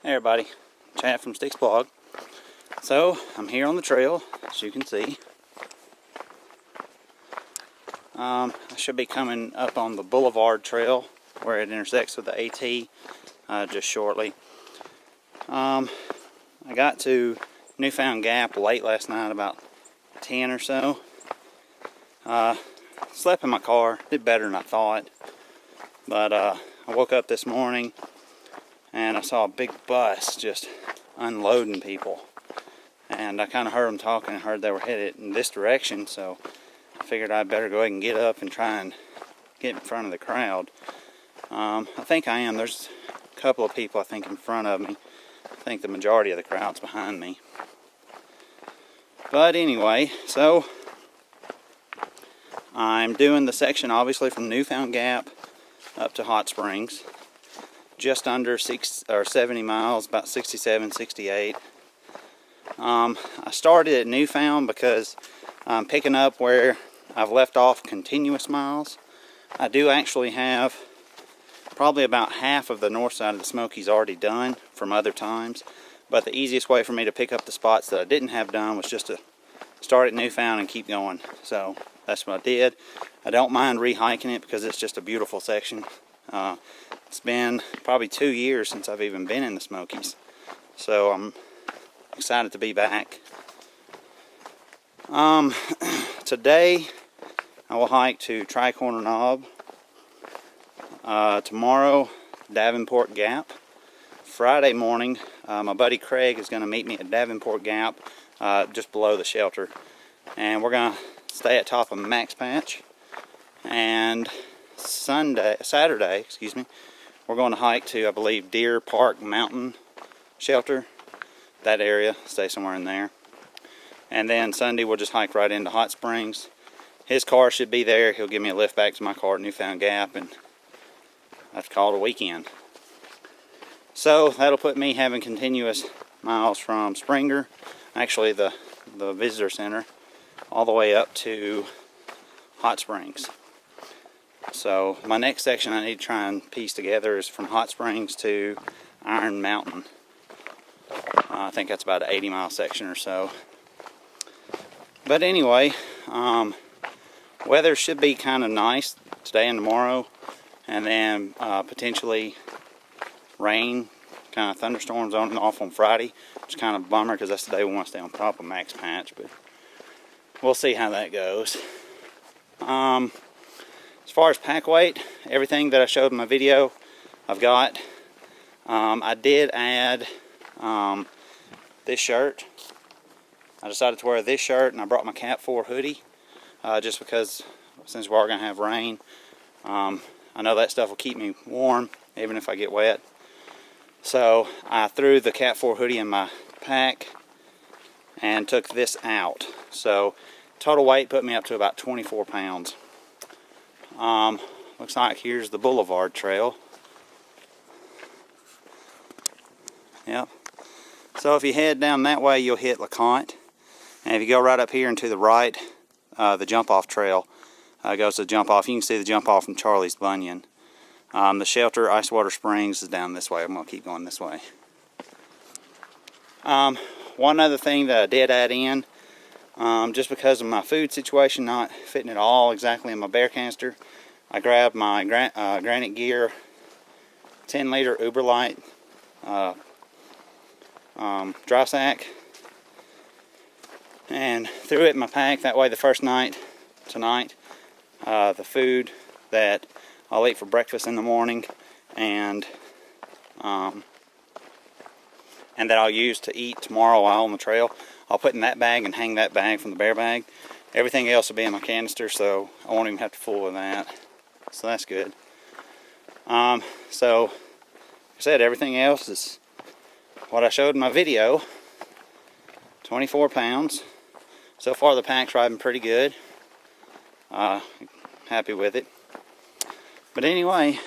Hey everybody, Chad from Sticks Blog. So, I'm here on the trail, as you can see. I should be coming up on the Boulevard Trail, where it intersects with the AT, just shortly. I got to Newfound Gap late last night, about 10 or so. Slept in my car, did better than I thought. But I woke up this morning and I saw a big bus just unloading people. And I kind of heard them talking and heard they were headed in this direction, so I figured I'd better go ahead and get up and try and get in front of the crowd. I think I am. There's a couple of people I think in front of me. I think the majority of the crowd's behind me. But anyway, so I'm doing the section obviously from Newfound Gap up to Hot Springs. Just under 70 miles, about 67, 68. I started at Newfound because I'm picking up where I've left off continuous miles. I do actually have probably about half of the north side of the Smokies already done from other times. But the easiest way for me to pick up the spots that I didn't have done was just to start at Newfound and keep going. So that's what I did. I don't mind re-hiking it because it's just a beautiful section. It's been probably 2 years since I've even been in the Smokies, so I'm excited to be back. Today I will hike to Tricorner Knob. Tomorrow, Davenport Gap. Friday morning, my buddy Craig is going to meet me at Davenport Gap, just below the shelter, and we're going to stay at top of Max Patch. And Saturday, we're going to hike to, I believe, Deer Park Mountain Shelter, that area, stay somewhere in there. And then Sunday we'll just hike right into Hot Springs. His car should be there. He'll give me a lift back to my car at Newfound Gap, and that's called a weekend. So that'll put me having continuous miles from Springer, actually the visitor center, all the way up to Hot Springs. So my next section I need to try and piece together is from Hot Springs to Iron Mountain. I think that's about an 80-mile section or so. But anyway, weather should be kind of nice today and tomorrow, and then potentially rain, kind of thunderstorms on and off on Friday, which is kind of a bummer because that's the day we want to stay on top of Max Patch, but we'll see how that goes. As far as pack weight, everything that I showed in my video, I've got. I did add this shirt. I decided to wear this shirt, and I brought my Cat 4 hoodie, just because since we are going to have rain, I know that stuff will keep me warm, even if I get wet. So I threw the Cat 4 hoodie in my pack and took this out. So total weight put me up to about 24 pounds. Looks like here's the Boulevard Trail. Yep. So if you head down that way, you'll hit LeConte. And if you go right up here and to the right, the jump-off trail goes to the jump-off. You can see the jump-off from Charlie's Bunion. The shelter, Icewater Springs, is down this way. I'm going to keep going this way. One other thing that I did add in, just because of my food situation not fitting at all exactly in my bear canister, I grabbed my Granite Gear 10-liter Uberlite dry sack and threw it in my pack. That way the first night, tonight, the food that I'll eat for breakfast in the morning and that I'll use to eat tomorrow while on the trail, I'll put in that bag and hang that bag from the bear bag. Everything else will be in my canister, so I won't even have to fool with that. So that's good. So, like I said, everything else is what I showed in my video. 24 pounds. So far the pack's riding pretty good. Happy with it. But anyway,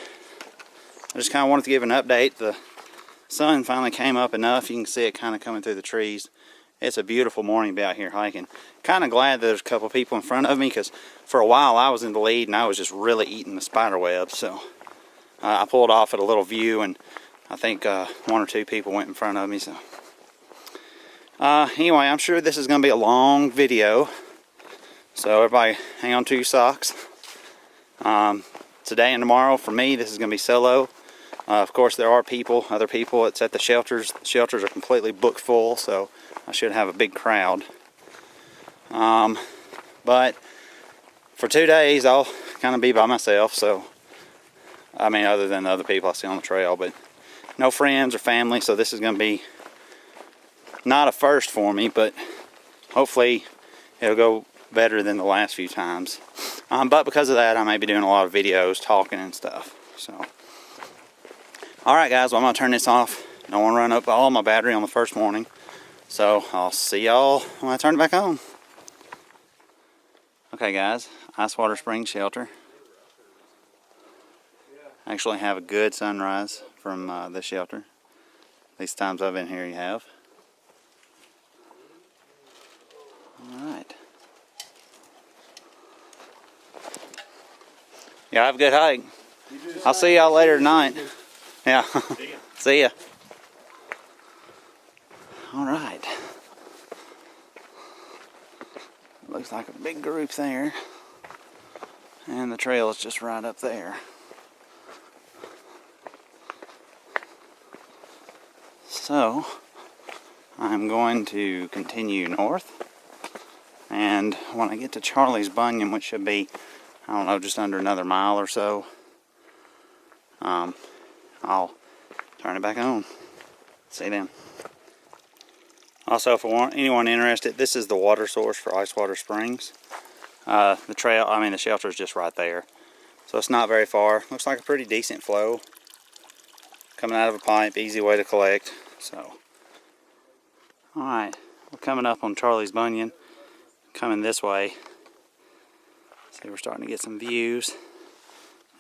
I just kind of wanted to give an update. The sun finally came up enough. You can see it kind of coming through the trees. It's a beautiful morning to be out here hiking. Kind of glad there's a couple people in front of me, because for a while I was in the lead and I was just really eating the spider webs. So I pulled off at a little view and I think 1 or 2 people went in front of me. So anyway, I'm sure this is going to be a long video. So everybody hang on to your socks. Today and tomorrow for me, this is going to be solo. Of course, there are other people. It's at the shelters. The shelters are completely booked full, so I should have a big crowd. But for 2 days, I'll kind of be by myself. So, I mean, other than the other people I see on the trail, but no friends or family. So this is going to be not a first for me, but hopefully it'll go better than the last few times. But because of that, I may be doing a lot of videos, talking and stuff. So, alright guys, well, I'm going to turn this off. I don't want to run up all my battery on the first morning. So, I'll see y'all when I turn it back on. Okay guys, Icewater Springs shelter. Actually have a good sunrise from this shelter. These times I've been here you have. Alright. Yeah, have a good hike. I'll see y'all later tonight. Yeah. See ya. Alright. Looks like a big group there. And the trail is just right up there. So, I'm going to continue north. And when I get to Charlie's Bunion, which should be, I don't know, just under another mile or so, I'll turn it back on. See you then. Also, if anyone interested, this is the water source for Icewater Springs. The shelter is just right there. So it's not very far. Looks like a pretty decent flow. Coming out of a pipe, easy way to collect. So, alright, we're coming up on Charlie's Bunion. Coming this way. See, we're starting to get some views.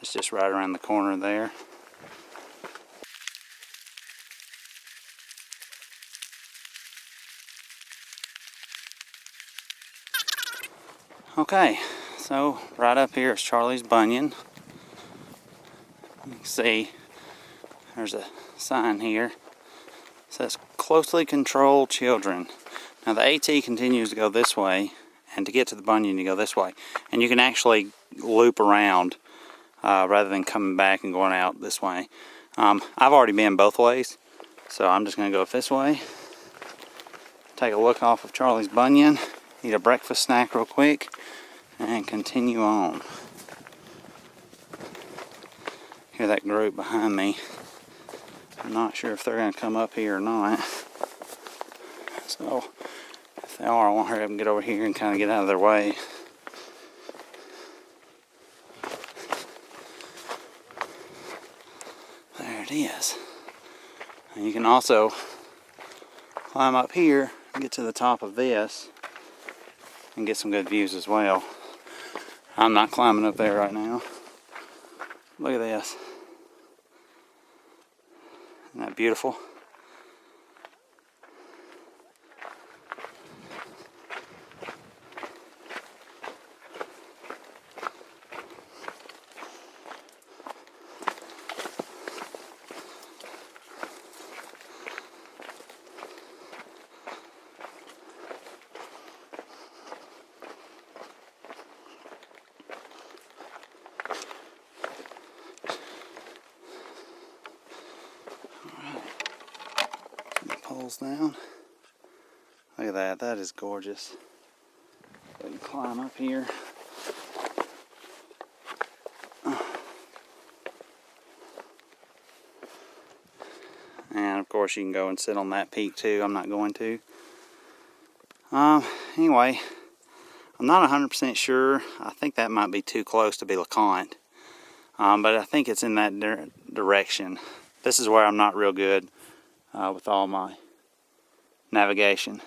It's just right around the corner there. Okay, so right up here is Charlie's Bunion. You can see there's a sign here. It says closely controlled children. Now the AT continues to go this way, and to get to the Bunion you go this way. And you can actually loop around rather than coming back and going out this way. I've already been both ways, so I'm just going to go up this way. Take a look off of Charlie's Bunion, eat a breakfast snack real quick, and continue on. Hear that group behind me. I'm not sure if they're going to come up here or not. So, if they are, I want to hurry up and get over here and kind of get out of their way. There it is. And you can also climb up here and get to the top of this and get some good views as well. I'm not climbing up there right now. Look at this. Isn't that beautiful? Poles down. Look at that, that is gorgeous. We can climb up here. And of course you can go and sit on that peak too. I'm not going to. Anyway, I'm not 100% sure. I think that might be too close to be LeConte. But I think it's in that direction. This is where I'm not real good with all my navigation.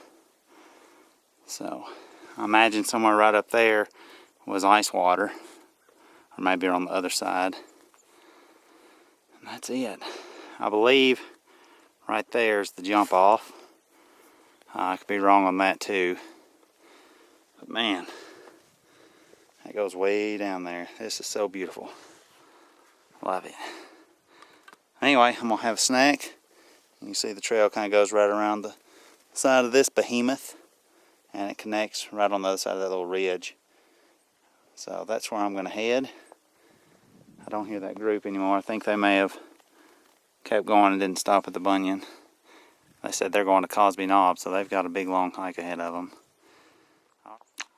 So I imagine somewhere right up there was Icewater, or maybe on the other side. And that's it. I believe right there is the jump off. I could be wrong on that too. But man, that goes way down there. This is so beautiful. Love it. Anyway, I'm gonna have a snack. You can see the trail kind of goes right around the side of this behemoth, and it connects right on the other side of that little ridge. So that's where I'm gonna head. I don't hear that group anymore. I think they may have kept going and didn't stop at the Bunion. They said they're going to Cosby Knob, so they've got a big long hike ahead of them.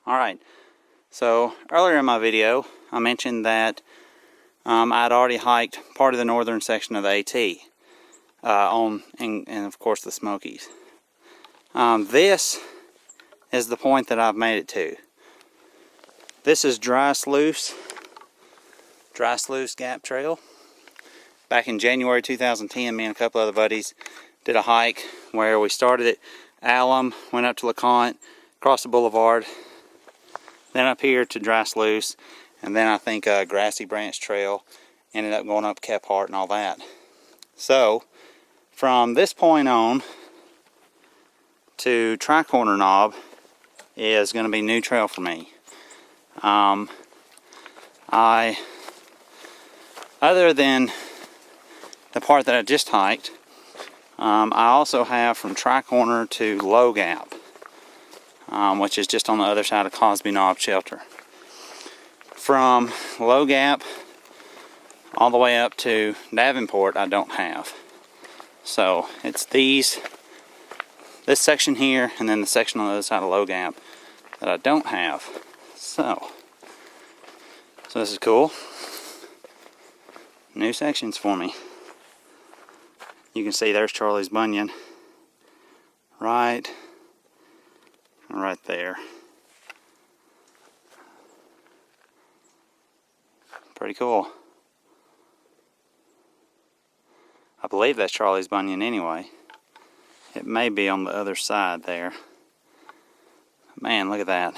Alright, so earlier in my video I mentioned that I'd already hiked part of the northern section of the AT and of course the Smokies. This is the point that I've made it to. This is Dry Sluice Gap Trail. Back in January 2010, me and a couple other buddies did a hike where we started at Alum, went up to LeConte, crossed the boulevard, then up here to Dry Sluice, and then I think Grassy Branch Trail, ended up going up Kephart and all that. So from this point on to Tricorner Knob is going to be new trail for me. Other than the part that I just hiked, I also have from Tricorner to Low Gap, which is just on the other side of Cosby Knob Shelter. From Low Gap all the way up to Davenport I don't have. So it's this section here and then the section on the other side of Low Gap that I don't have. So this is cool. New sections for me. You can see there's Charlie's Bunion right there. Pretty cool. I believe that's Charlie's Bunion anyway. It may be on the other side there. Man, look at that.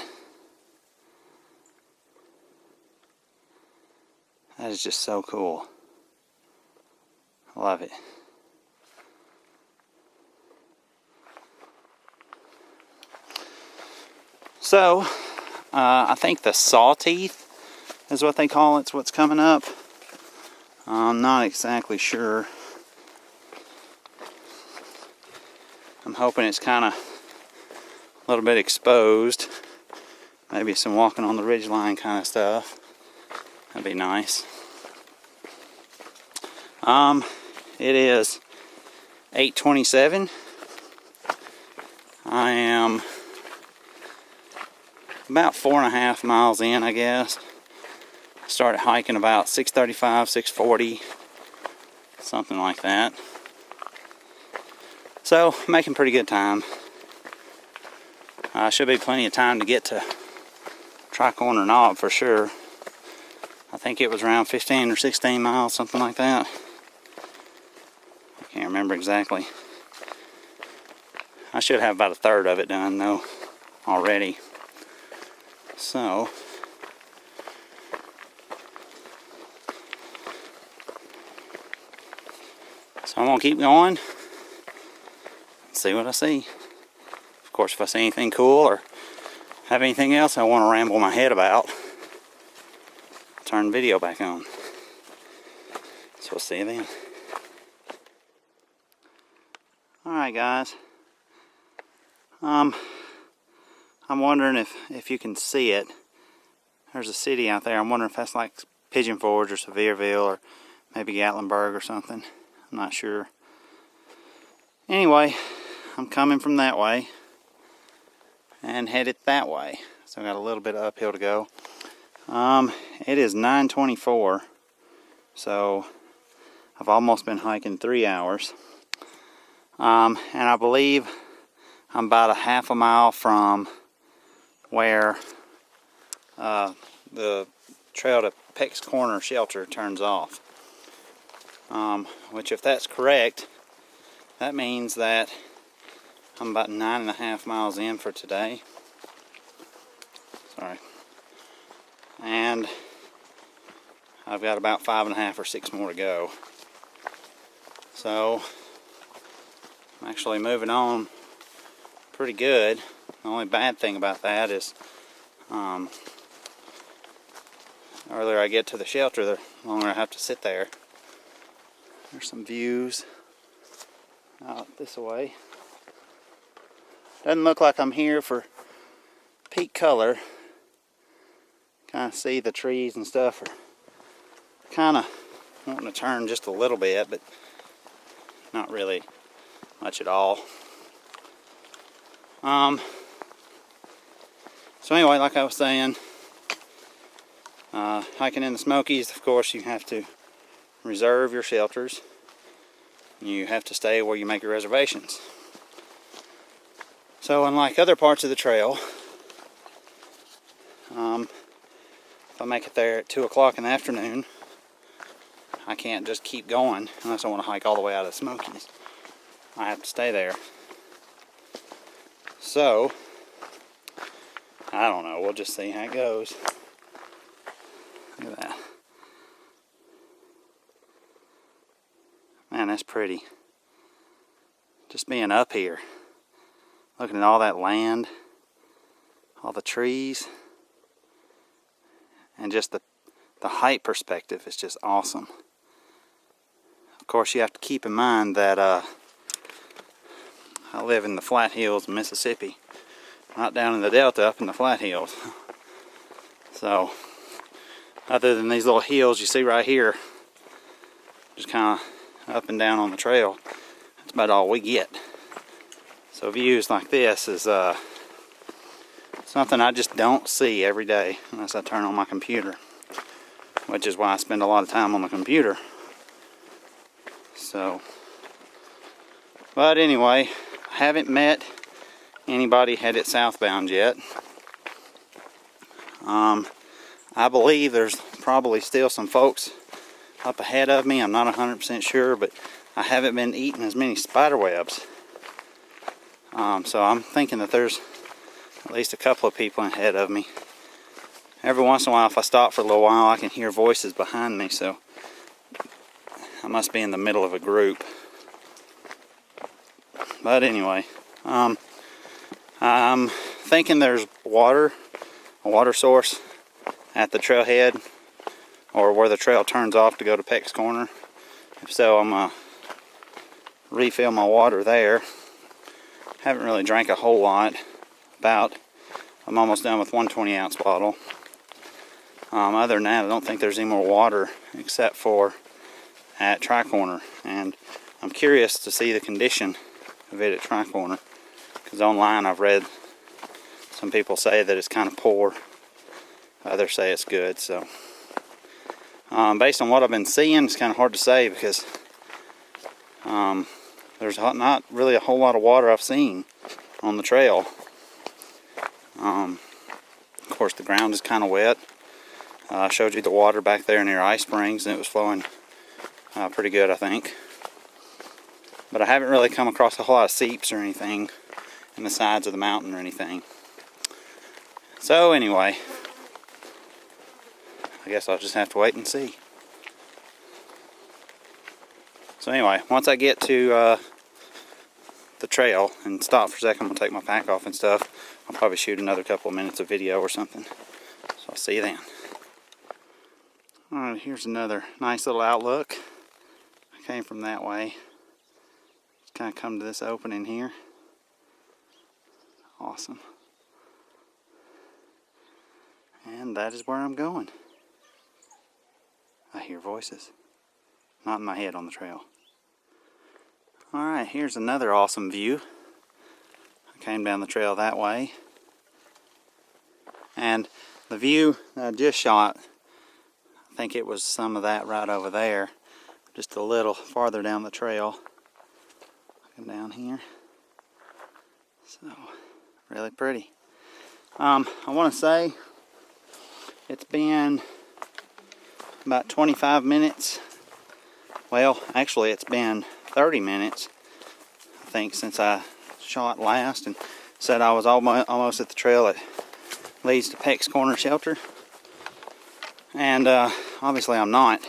That is just so cool. I love it. So, I think the Sawteeth is what they call it's what's coming up. I'm not exactly sure. I'm hoping it's kind of a little bit exposed. Maybe some walking on the ridgeline kind of stuff. That'd be nice. It is 8:27. I am about 4.5 miles in, I guess. Started hiking about 6:35, 6:40, something like that. So, making pretty good time. Should be plenty of time to get to Tricorner Knob for sure. I think it was around 15 or 16 miles, something like that. I can't remember exactly. I should have about a third of it done though already. So I'm gonna keep going, see what I see. Of course, if I see anything cool or have anything else I want to ramble my head about, I'll turn the video back on. So we'll see you then. Alright guys, I'm wondering if you can see it. There's a city out there. I'm wondering if that's like Pigeon Forge or Sevierville or maybe Gatlinburg or something. I'm not sure. Anyway, I'm coming from that way and headed that way. So I've got a little bit of uphill to go. It is 9:24, so I've almost been hiking 3 hours. And I believe I'm about a half a mile from where the trail to Peck's Corner Shelter turns off. Which, if that's correct, that means that I'm about 9.5 miles in for today. Sorry. And I've got about 5.5 or 6 more to go. So I'm actually moving on pretty good. The only bad thing about that is the earlier I get to the shelter, the longer I have to sit there. There's some views out this way. Doesn't look like I'm here for peak color. Kind of see the trees and stuff are kind of wanting to turn just a little bit, but not really much at all. So anyway, like I was saying, hiking in the Smokies, of course, you have to reserve your shelters. You have to stay where you make your reservations. So unlike other parts of the trail, if I make it there at 2 o'clock in the afternoon, I can't just keep going unless I want to hike all the way out of the Smokies. I have to stay there. So, I don't know, we'll just see how it goes. Look at that. Man, that's pretty. Just being up here, looking at all that land, all the trees, and just the height perspective is just awesome. Of course, you have to keep in mind that I live in the flat hills of Mississippi, not down in the delta, up in the flat hills. So, other than these little hills you see right here, just kind of up and down on the trail, that's about all we get. So views like this is something I just don't see every day unless I turn on my computer, which is why I spend a lot of time on the computer. So, but anyway, I haven't met anybody headed southbound yet. I believe there's probably still some folks up ahead of me. I'm not 100% sure, but I haven't been eating as many spider webs. So I'm thinking that there's at least a couple of people ahead of me. Every once in a while, if I stop for a little while, I can hear voices behind me, so I must be in the middle of a group. But anyway, I'm thinking there's a water source at the trailhead, or where the trail turns off to go to Peck's Corner. If so, I'm gonna refill my water there. Haven't really drank a whole lot. I'm almost done with 120 ounce bottle. Other than that, I don't think there's any more water except for at Tricorner, and I'm curious to see the condition of it at Tricorner, because online I've read some people say that it's kind of poor, others say it's good. So based on what I've been seeing, it's kind of hard to say, because there's not really a whole lot of water I've seen on the trail. Of course, the ground is kind of wet. I showed you the water back there near Ice Springs, and it was flowing pretty good, I think. But I haven't really come across a whole lot of seeps or anything in the sides of the mountain or anything. So anyway, I guess I'll just have to wait and see. So anyway, once I get to the trail and stop for a second, I'm gonna take my pack off and stuff. I'll probably shoot another couple of minutes of video or something. So I'll see you then. Alright, here's another nice little outlook. I came from that way. Just kind of come to this opening here. Awesome. And that is where I'm going. I hear voices. Not in my head on the trail. Alright, here's another awesome view. I came down the trail that way. And the view that I just shot, I think it was some of that right over there. Just a little farther down the trail. Looking down here. So, really pretty. I want to say it's been about 25 minutes. Well, actually it's been 30 minutes, I think, since I shot last and said I was almost at the trail that leads to Peck's Corner Shelter. And obviously I'm not.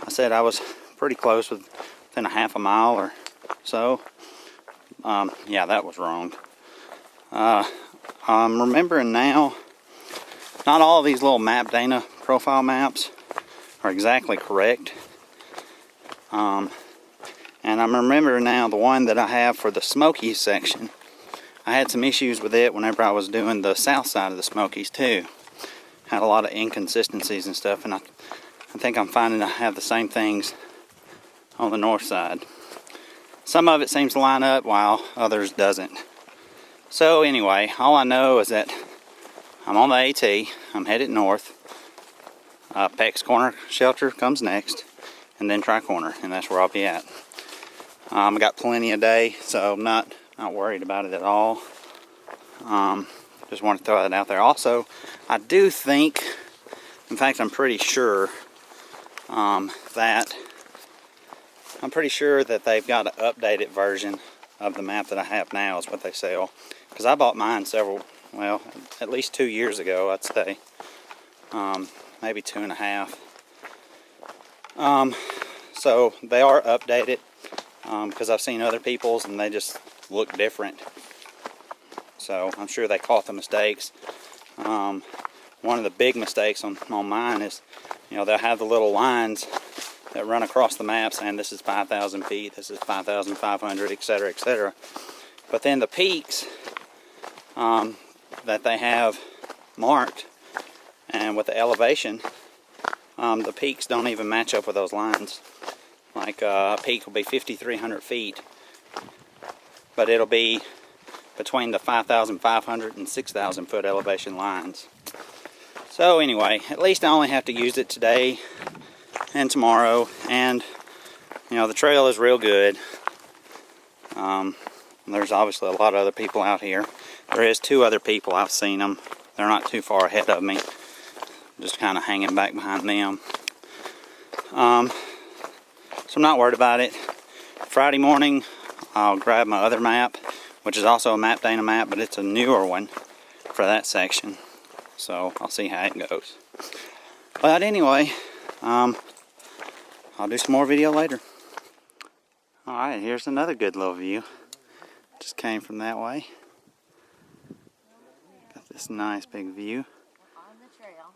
I said I was pretty close, within a half a mile or so. Yeah, that was wrong. I'm remembering now, not all of these little Map Dana profile maps are exactly correct. And I'm remembering now the one that I have for the Smokies section. I had some issues with it whenever I was doing the south side of the Smokies too. Had a lot of inconsistencies and stuff, and I think I'm finding I have the same things on the north side. Some of it seems to line up while others doesn't. So anyway, all I know is that I'm on the AT, I'm headed north. Peck's Corner shelter comes next, and then Tricorner, and that's where I'll be at. I got plenty a day, so I'm not worried about it at all. Just want to throw that out there. Also, I do think, in fact, I'm pretty sure that they've got an updated version of the map that I have now is what they sell. Because I bought mine at least 2 years ago, I'd say. Maybe 2.5. So they are updated because I've seen other people's and they just look different. So I'm sure they caught the mistakes. One of the big mistakes on mine is, they'll have the little lines that run across the map saying this is 5,000 feet, this is 5,500, etc., etc. But then the peaks that they have marked, and with the elevation, the peaks don't even match up with those lines. Like a peak will be 5,300 feet, but it'll be between the 5,500 and 6,000 foot elevation lines. So anyway, at least I only have to use it today and tomorrow, and the trail is real good. There's obviously a lot of other people out here. There is 2 other people, I've seen them. They're not too far ahead of me. Just kind of hanging back behind them. So I'm not worried about it. Friday morning, I'll grab my other map, which is also a Map Dana map, but it's a newer one for that section. So I'll see how it goes. But anyway, I'll do some more video later. Alright, here's another good little view. Just came from that way. Got this nice big view. On the trail.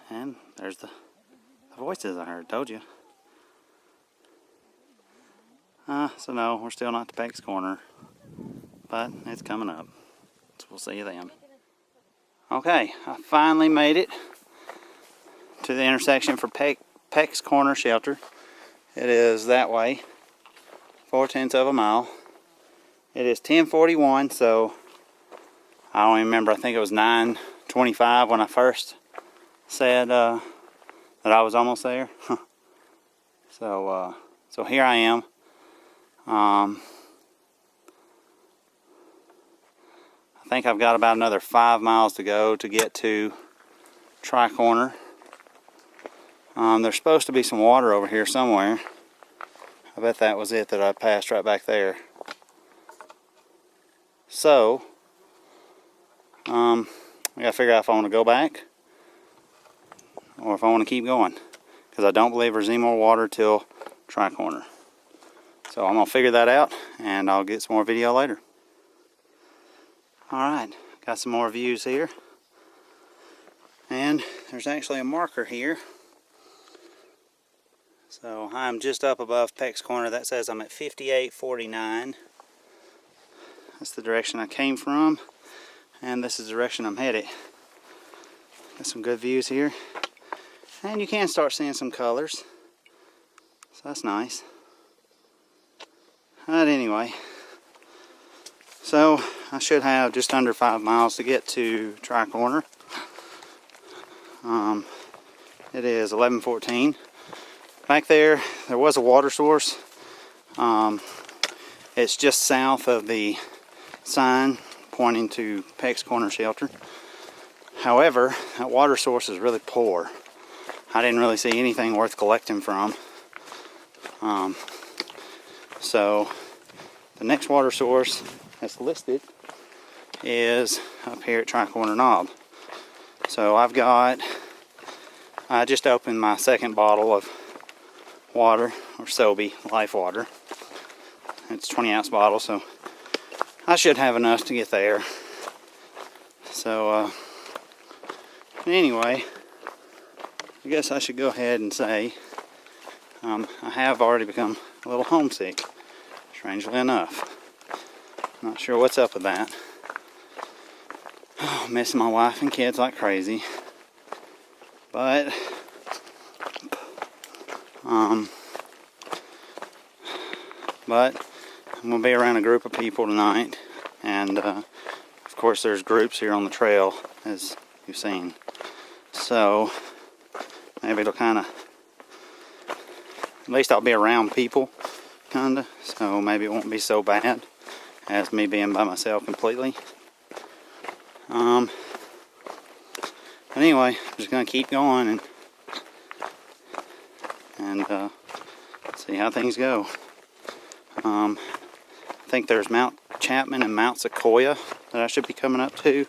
And there's the voices I heard, told you. So no, we're still not to Peck's Corner, but it's coming up. So we'll see you then. Okay, I finally made it to the intersection for Peck's Corner shelter. It is that way, 4/10 of a mile. It is 10:41, so I don't even remember. I think it was 9:25 when I first said that I was almost there. So here I am. I think I've got about another 5 miles to go to get to Tricorner. There's supposed to be some water over here somewhere. I bet that was it that I passed right back there. So, I gotta figure out if I want to go back or if I want to keep going, because I don't believe there's any more water till Tricorner. So I'm gonna figure that out, and I'll get some more video later. Alright, got some more views here. And there's actually a marker here. So I'm just up above Peck's Corner. That says I'm at 5849. That's the direction I came from, and this is the direction I'm headed. Got some good views here. And you can start seeing some colors. So that's nice. But anyway, so I should have just under 5 miles to get to Tricorner. It is 11:14. Back there was a water source. It's just south of the sign pointing to Peck's Corner shelter. However, that water source is really poor. I didn't really see anything worth collecting from. So the next water source that's listed is up here at Tricorner Knob. So I just opened my second bottle of water, or Sobe Life Water. It's a 20-ounce bottle, so I should have enough to get there. So anyway, I guess I should go ahead and say I have already become a little homesick, strangely enough. Not sure what's up with that. Oh, missing my wife and kids like crazy. But I'm gonna be around a group of people tonight, and of course there's groups here on the trail, as you've seen. So maybe it'll kind of, at least I'll be around people, kinda. So maybe it won't be so bad as me being by myself completely. But anyway, I'm just gonna keep going and see how things go. I think there's Mount Chapman and Mount Sequoia that I should be coming up to,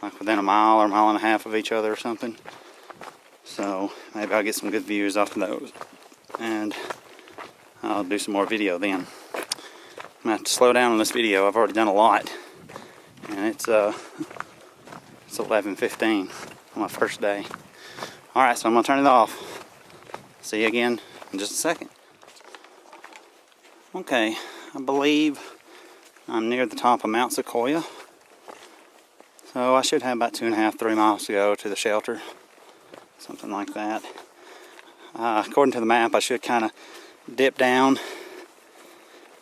like within a mile or mile and a half of each other or something. So maybe I'll get some good views off of those, and I'll do some more video then. I'm gonna have to slow down on this video. I've already done a lot, and it's 11:15 on my first day. All right, so I'm gonna turn it off. See you again in just a second. Okay, I believe I'm near the top of Mount Sequoia, so I should have about 2.5, 3 miles to go to the shelter, something like that. According to the map, I should kind of dip down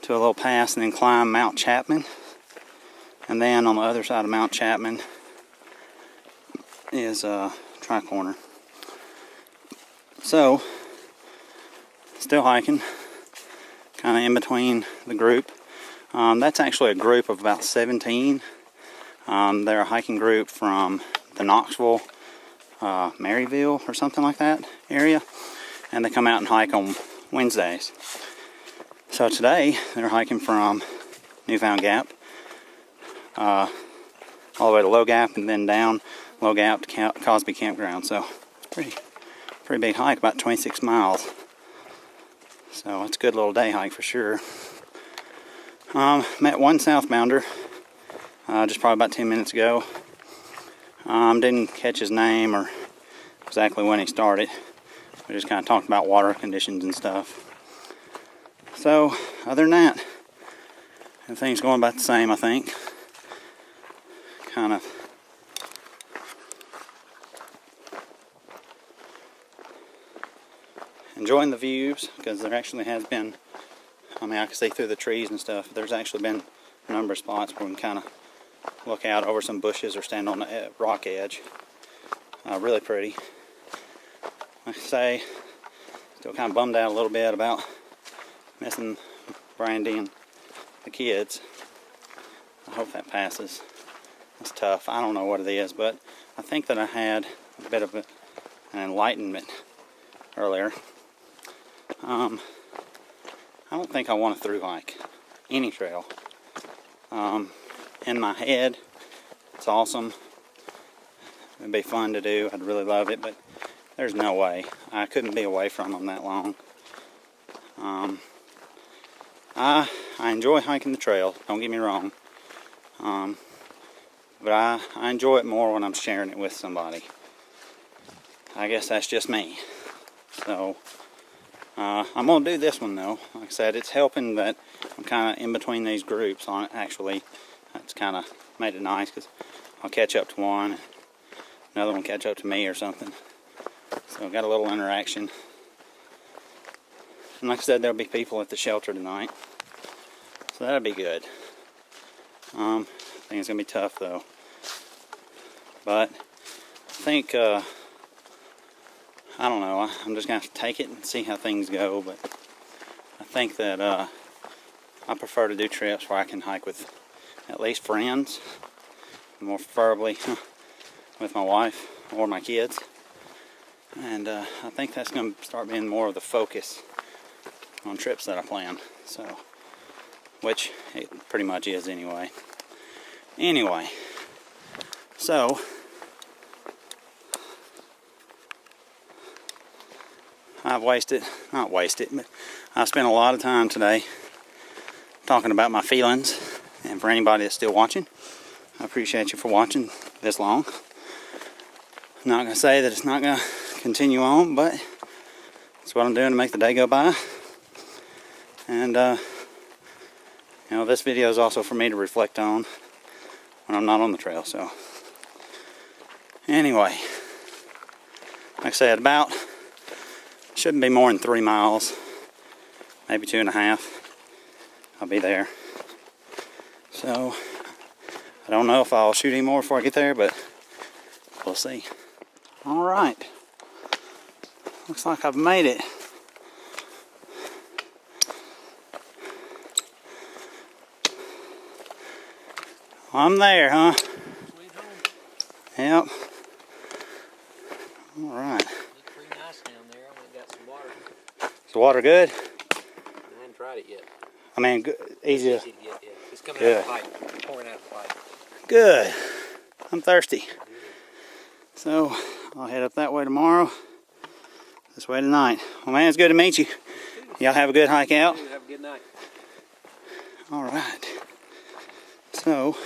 to a little pass and then climb Mount Chapman, and then on the other side of Mount Chapman is Tricorner. So still hiking, kind of in between the group. That's actually a group of about 17. They're a hiking group from the Knoxville, Maryville or something like that area, and they come out and hike on Wednesdays. So today they're hiking from Newfound Gap all the way to Low Gap, and then down Low Gap to Cosby Campground. So pretty big hike, about 26 miles. So it's a good little day hike for sure. Met one southbounder just probably about 10 minutes ago. Didn't catch his name or exactly when he started. We just kind of talked about water conditions and stuff. So other than that, everything's going about the same, I think. Kind of enjoying the views, because there actually has been, I mean, I can see through the trees and stuff. There's actually been a number of spots where we can kind of look out over some bushes or stand on the rock edge. Really pretty. Like I say, still kind of bummed out a little bit about missing Brandy and the kids. I hope that passes. It's tough. I don't know what it is, but I think that I had a bit of an enlightenment earlier. I don't think I want a through hike any trail. In my head, it's awesome. It'd be fun to do. I'd really love it, but there's no way. I couldn't be away from them that long. I enjoy hiking the trail, don't get me wrong. But I enjoy it more when I'm sharing it with somebody. I guess that's just me. So I'm going to do this one though. Like I said, it's helping that I'm kind of in between these groups on it. Actually, that's kind of made it nice, because I'll catch up to one, and another one catch up to me or something. So I've got a little interaction. And like I said, there'll be people at the shelter tonight, so that'll be good. I think it's going to be tough though. But I think, I don't know, I'm just going to have to take it and see how things go. But I think that I prefer to do trips where I can hike with at least friends, more preferably with my wife or my kids. And I think that's going to start being more of the focus on trips that I plan. So, which it pretty much is anyway. So I've not wasted, but I spent a lot of time today talking about my feelings. And for anybody that's still watching, I appreciate you for watching this long. I'm not going to say that it's not going to continue on, but that's what I'm doing to make the day go by. And you know, this video is also for me to reflect on when I'm not on the trail. So anyway, like I said, about shouldn't be more than 3 miles, maybe 2.5. I'll be there. So I don't know if I'll shoot any more before I get there, but we'll see. All right, looks like I've made it. I'm there, huh? Sweet home. Yep. All right. Looks pretty nice down there. I went and got some water. Is the water good? I haven't tried it yet. I mean, good, easy to... Easy to get, yeah. It's coming Good. out of the pipe. Pouring out of the pipe. Good. I'm thirsty. So I'll head up that way tomorrow. This way tonight. Well, man, it's good to meet you. Y'all have a good hike out. Have a good night. All right. So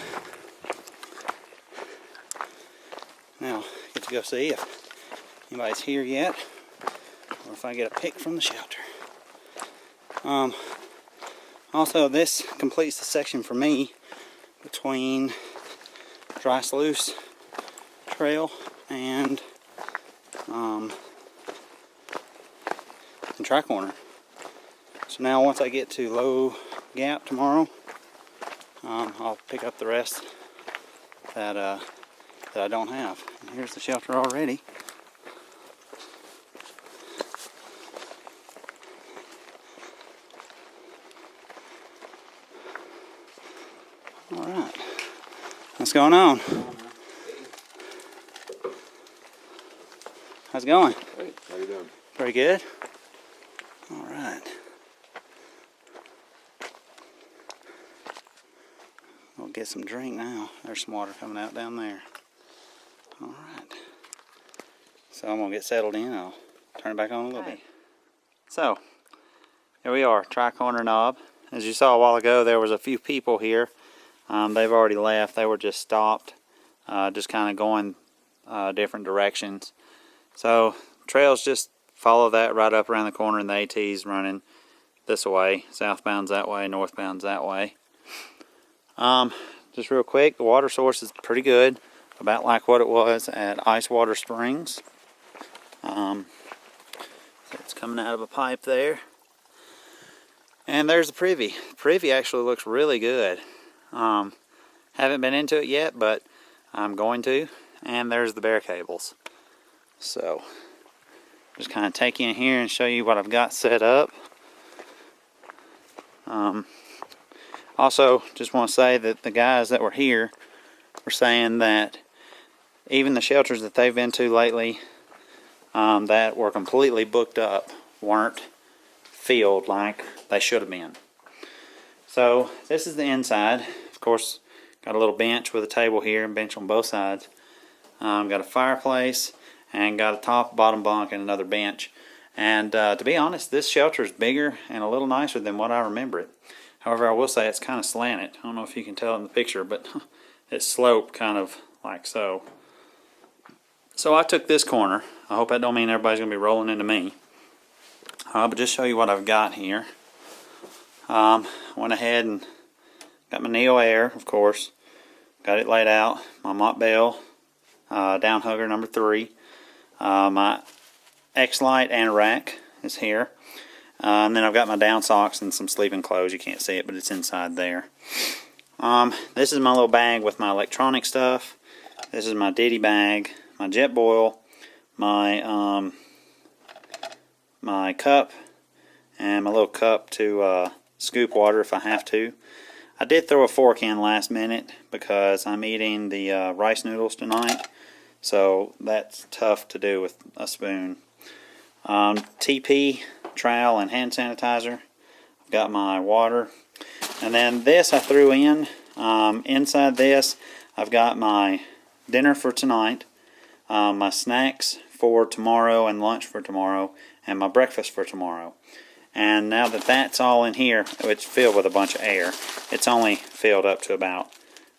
now get to go see if anybody's here yet, or if I get a pic from the shelter. Also, this completes the section for me between Dry Sluice Trail and Tricorner. So now once I get to Low Gap tomorrow, I'll pick up the rest that I don't have. And here's the shelter already. All right, what's going on? How's it going? Hey, how you doing? Pretty good. All right. We'll get some drink now. There's some water coming out down there. All right. So I'm gonna get settled in. I'll turn it back on a little bit. So here we are, Tricorner Knob. As you saw a while ago, there was a few people here. They've already left. They were just stopped, just kind of going different directions. So trails just follow that right up around the corner, and the AT's running this way. Southbound's that way, northbound's that way. Just real quick, the water source is pretty good, about like what it was at Icewater Springs. It's coming out of a pipe there. And there's the privy. The privy actually looks really good. Haven't been into it yet, but I'm going to. And there's the bear cables. So just kind of take you in here and show you what I've got set up. Also, just want to say that the guys that were here were saying that even the shelters that they've been to lately that were completely booked up weren't filled like they should have been. So this is the inside. Of course, got a little bench with a table here and bench on both sides. Got a fireplace and got a top, bottom bunk and another bench. And to be honest, this shelter is bigger and a little nicer than what I remember it. However, I will say it's kind of slanted. I don't know if you can tell in the picture, but it's sloped kind of like so. So I took this corner. I hope that don't mean everybody's going to be rolling into me. But just show you what I've got here. Went ahead and got my Neo Air, of course. Got it laid out. My mop bell, down hugger number 3. My X-Lite and rack is here. And then I've got my down socks and some sleeping clothes. You can't see it, but it's inside there. This is my little bag with my electronic stuff. This is my ditty bag, my jet boil, my my cup, and my little cup to scoop water if I have to. I did throw a fork in last minute because I'm eating the rice noodles tonight, so that's tough to do with a spoon. TP, trowel, and hand sanitizer. I've got my water. And then this I threw in. Inside this, I've got my dinner for tonight, my snacks for tomorrow and lunch for tomorrow, and my breakfast for tomorrow. And now that that's all in here, it's filled with a bunch of air. It's only filled up to about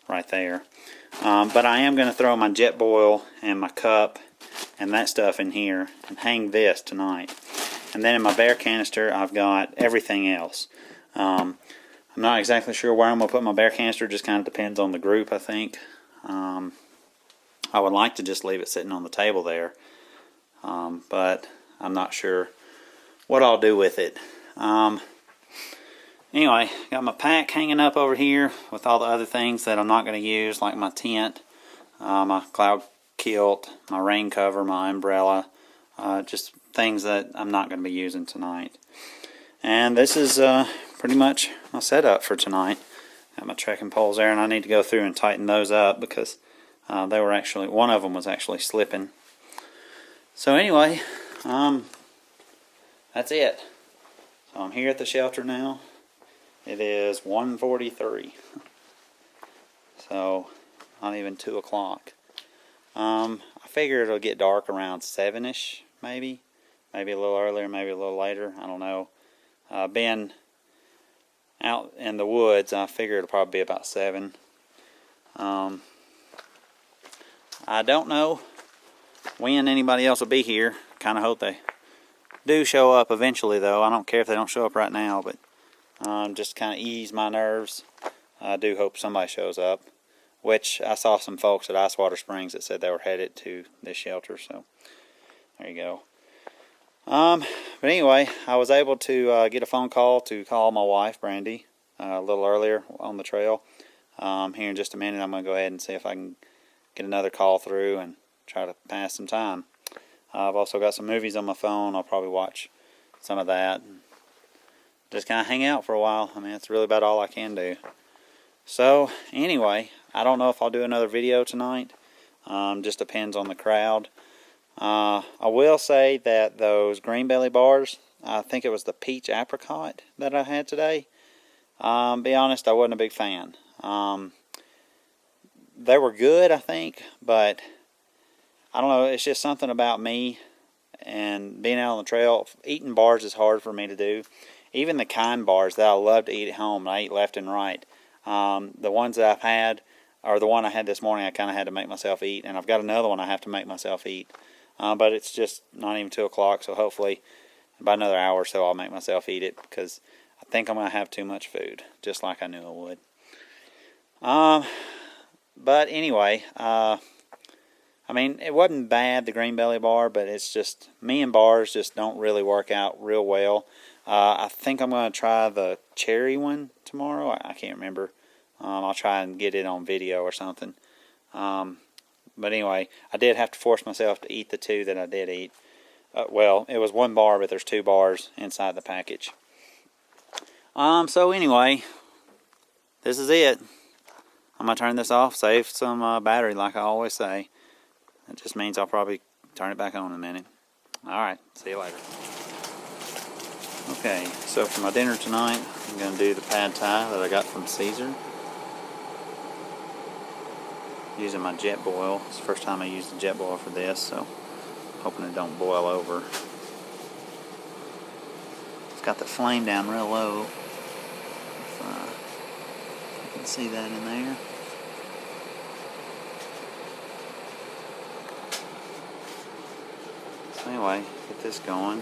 right there. But I am going to throw my jet boil and my cup and that stuff in here and hang this tonight. And then in my bear canister, I've got everything else. I'm not exactly sure where I'm going to put my bear canister. Just kind of depends on the group, I think. I would like to just leave it sitting on the table there, but I'm not sure what I'll do with it. Anyway, got my pack hanging up over here with all the other things that I'm not going to use, like my tent, my cloud kilt, my rain cover, my umbrella, just things that I'm not going to be using tonight. And this is pretty much my setup for tonight. Got my trekking poles there, and I need to go through and tighten those up because they were actually, one of them was actually slipping. So anyway, that's it. So I'm here at the shelter now. It is 1:43. So not even 2 o'clock. I figure it'll get dark around 7ish, maybe. Maybe a little earlier, maybe a little later. I don't know. Being out in the woods, I figure it'll probably be about 7. I don't know when anybody else will be here. Kind of hope they do show up eventually, though. I don't care if they don't show up right now, but just kind of ease my nerves. I do hope somebody shows up, which I saw some folks at Icewater Springs that said they were headed to this shelter, so there you go. But anyway, I was able to get a phone call to call my wife, Brandy, a little earlier on the trail. Here in just a minute, I'm going to go ahead and see if I can get another call through and try to pass some time. I've also got some movies on my phone. I'll probably watch some of that and just kind of hang out for a while. I mean, that's really about all I can do. So anyway, I don't know if I'll do another video tonight. Just depends on the crowd. I will say that those green belly bars, I think it was the peach apricot that I had today. Be honest, I wasn't a big fan. They were good, I think, but I don't know, it's just something about me and being out on the trail. Eating bars is hard for me to do. Even the kind bars that I love to eat at home, I eat left and right. The ones that I've had, or the one I had this morning, I kind of had to make myself eat, and I've got another one I have to make myself eat. But it's just not even 2 o'clock, so hopefully about another hour or so I'll make myself eat it, because I think I'm going to have too much food, just like I knew I would. But anyway, I mean, it wasn't bad, the green belly bar, but it's just, me and bars just don't really work out real well. I think I'm going to try the cherry one tomorrow. I can't remember. I'll try and get it on video or something. But anyway, I did have to force myself to eat the 2 that I did eat. Well, it was 1 bar, but there's 2 bars inside the package. So anyway, this is it. I'm going to turn this off, save some battery like I always say. That just means I'll probably turn it back on in a minute. Alright, see you later. Okay, so for my dinner tonight, I'm going to do the pad thai that I got from Caesar. Using my jet boil. It's the first time I used the jet boil for this, so hoping it don't boil over. It's got the flame down real low. If you can see that in there. So anyway, get this going.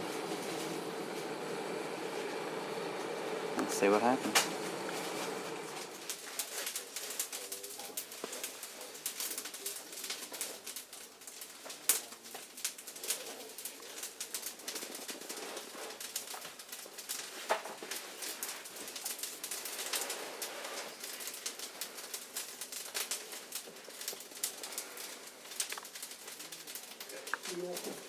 Let's see what happens. You want